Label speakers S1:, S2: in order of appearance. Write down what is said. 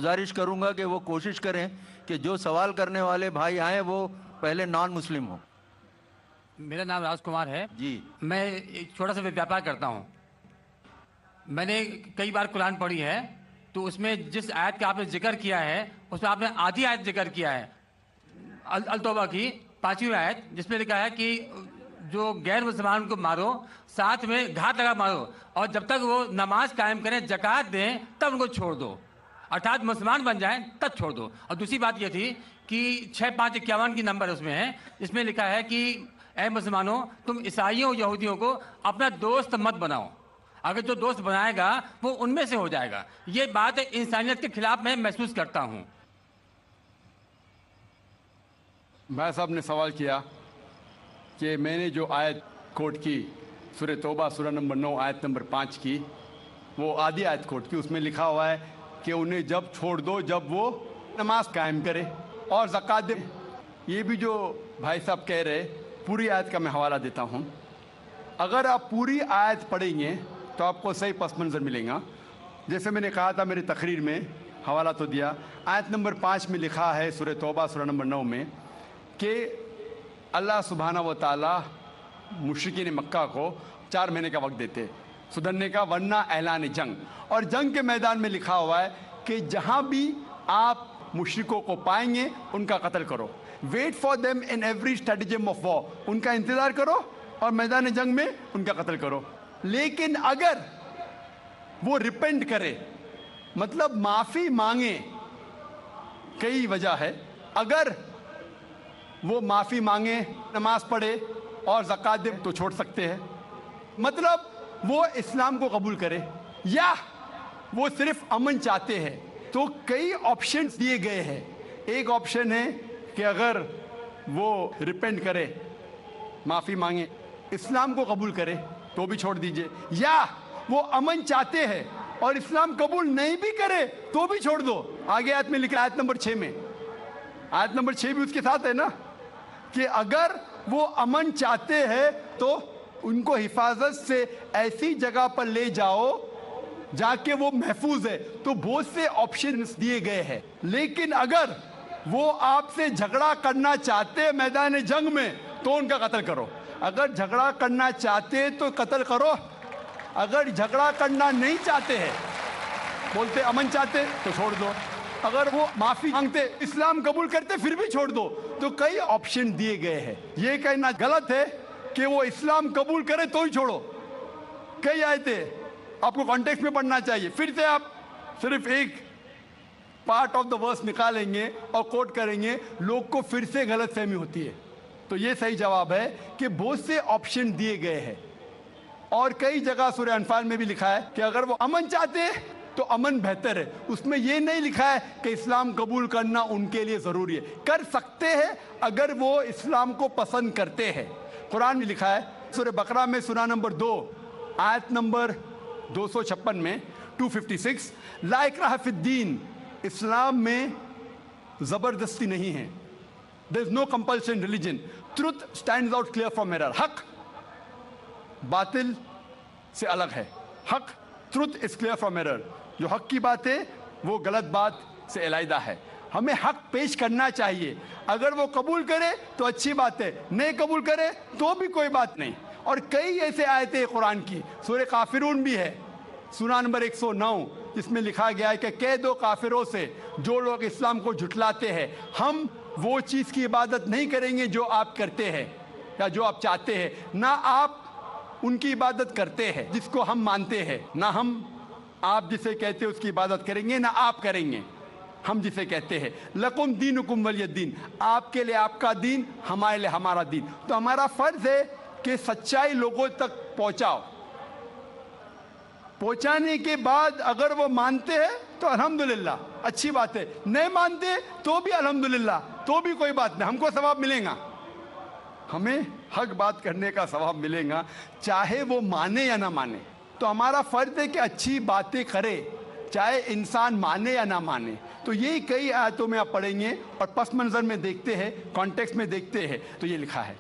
S1: गुजारिश करूंगा कि वो कोशिश करें कि जो सवाल करने वाले भाई आए वो पहले नॉन मुस्लिम हो।
S2: मेरा नाम राजकुमार है
S1: जी।
S2: मैं एक छोटा सा व्यापार करता हूँ। मैंने कई बार कुरान पढ़ी है, तो उसमें जिस आयत का आपने जिक्र किया है उसमें आपने आधी आयत जिक्र किया है, अल तौबा की 5वीं आयत, जिसमें लिखा है कि जो गैर मुसलमान को मारो, साथ में घात लगा मारो, और जब तक वो नमाज कायम करें, ज़कात दें, तब उनको छोड़ दो, अर्थात मुसलमान बन जाएं तब छोड़ दो। और दूसरी बात ये थी कि 6551 की नंबर उसमें है, इसमें लिखा है कि ऐ मुसलमानों, तुम ईसाइयों यहूदियों को अपना दोस्त मत बनाओ, अगर जो दोस्त बनाएगा वो उनमें से हो जाएगा। ये बात इंसानियत के खिलाफ मैं महसूस करता हूँ।
S3: भाई साहब ने सवाल किया कि मैंने जो आयत कोट की सूरह तौबा सूरह नंबर 9 आयत नंबर 5 की, वो आधी आयत कोट की, उसमें लिखा हुआ है कि उन्हें जब छोड़ दो जब वो नमाज कायम करे और ज़कात दे। ये भी जो भाई साहब कह रहे, पूरी आयत का मैं हवाला देता हूँ। अगर आप पूरी आयत पढ़ेंगे तो आपको सही पस मंज़र मिलेगा। जैसे मैंने कहा था मेरी तकरीर में, हवाला तो दिया, आयत नंबर 5 में लिखा है सूरह तौबा सूरह नंबर 9 में कि अल्लाह सुब्हाना व तआला मुशरिकीन मक्का को 4 महीने का वक्त देते सुधरने का, वरना ऐलान जंग। और जंग के मैदान में लिखा हुआ है कि जहाँ भी आप मुशरिकों को पाएंगे उनका कत्ल करो। Wait for them in every stratagem of war, उनका इंतज़ार करो और मैदान जंग में उनका कत्ल करो। लेकिन अगर वो रिपेंट करे, मतलब माफ़ी मांगे, कई वजह है, अगर वो माफ़ी मांगे, नमाज पढ़े और ज़कात दे तो छोड़ सकते हैं। मतलब वो इस्लाम को कबूल करे या वो सिर्फ अमन चाहते हैं। तो कई ऑप्शंस दिए गए हैं। एक ऑप्शन है कि अगर वो रिपेंट करे, माफ़ी मांगे, इस्लाम को कबूल करे तो भी छोड़ दीजिए, या वो अमन चाहते हैं और इस्लाम कबूल नहीं भी करे तो भी छोड़ दो। आगे आयत में लिखा है, आयत नंबर 6 में, आयत नंबर 6 भी उसके साथ है ना, कि अगर वो अमन चाहते हैं तो उनको हिफाजत से ऐसी जगह पर ले जाओ जाके वो महफूज है। तो बहुत से ऑप्शंस दिए गए हैं। लेकिन अगर वो आपसे झगड़ा करना चाहते हैं मैदान जंग में तो उनका कत्ल करो। अगर झगड़ा करना चाहते तो कत्ल करो, अगर झगड़ा करना नहीं चाहते हैं, बोलते अमन चाहते तो छोड़ दो, अगर वो माफ़ी मांगते, इस्लाम कबूल करते फिर भी छोड़ दो। तो कई ऑप्शन दिए गए हैं। ये कहना गलत है कि वो इस्लाम कबूल करे तो ही छोड़ो। कई आयतें आपको कॉन्टेक्स्ट में पढ़ना चाहिए। फिर से आप सिर्फ एक पार्ट ऑफ द वर्स निकालेंगे और कोट करेंगे, लोग को फिर से गलत फहमी होती है। तो ये सही जवाब है कि बहुत से ऑप्शन दिए गए हैं। और कई जगह सूरह अनफाल में भी लिखा है कि अगर वो अमन चाहते हैं तो अमन बेहतर है। उसमें ये नहीं लिखा है कि इस्लाम कबूल करना उनके लिए ज़रूरी है। कर सकते हैं अगर वो इस्लाम को पसंद करते हैं। कुरान में लिखा है सूरह बकरा में सूरह नंबर 2 आयत नंबर 256 में 256, ला इक्राह फिद्दीन, इस्लाम में ज़बरदस्ती नहीं है। There is no compulsion religion, truth stands out clear from error. हक बातिल से अलग है। हक, truth is clear from error. जो हक की बात है वो गलत बात से अलहदा है। हमें हक पेश करना चाहिए। अगर वो कबूल करे तो अच्छी बात है, नहीं कबूल करे तो भी कोई बात नहीं। और कई ऐसे आयतें कुरान की, सूरह काफिरून भी है, सूरह नंबर 109, जिसमें लिखा गया है कि कह दो काफिरों से जो लोग इस्लाम को झुठलाते हैं, हम वो चीज़ की इबादत नहीं करेंगे जो आप करते हैं या जो आप चाहते हैं, ना आप उनकी इबादत करते हैं जिसको हम मानते हैं, ना हम आप जिसे कहते हैं उसकी इबादत करेंगे, ना आप करेंगे हम जिसे कहते हैं। लकुम दीनुकुम वलियद्दीन, आपके लिए आपका दीन, हमारे लिए हमारा दीन। तो हमारा फर्ज है कि सच्चाई लोगों तक पहुंचाओ। पहुंचाने के बाद अगर वो मानते हैं तो अल्हम्दुलिल्लाह, अच्छी बात है। नहीं मानते तो भी अल्हम्दुलिल्लाह, तो भी कोई बात नहीं, हमको सवाब मिलेगा। हमें हक बात करने का सवाब मिलेगा, चाहे वो माने या ना माने। तो हमारा फर्ज है कि अच्छी बातें करे, चाहे इंसान माने या ना माने। तो यही कई आयतों में आप पढ़ेंगे और पस मंज़र में देखते हैं, कॉन्टेक्स्ट में देखते हैं, तो ये लिखा है।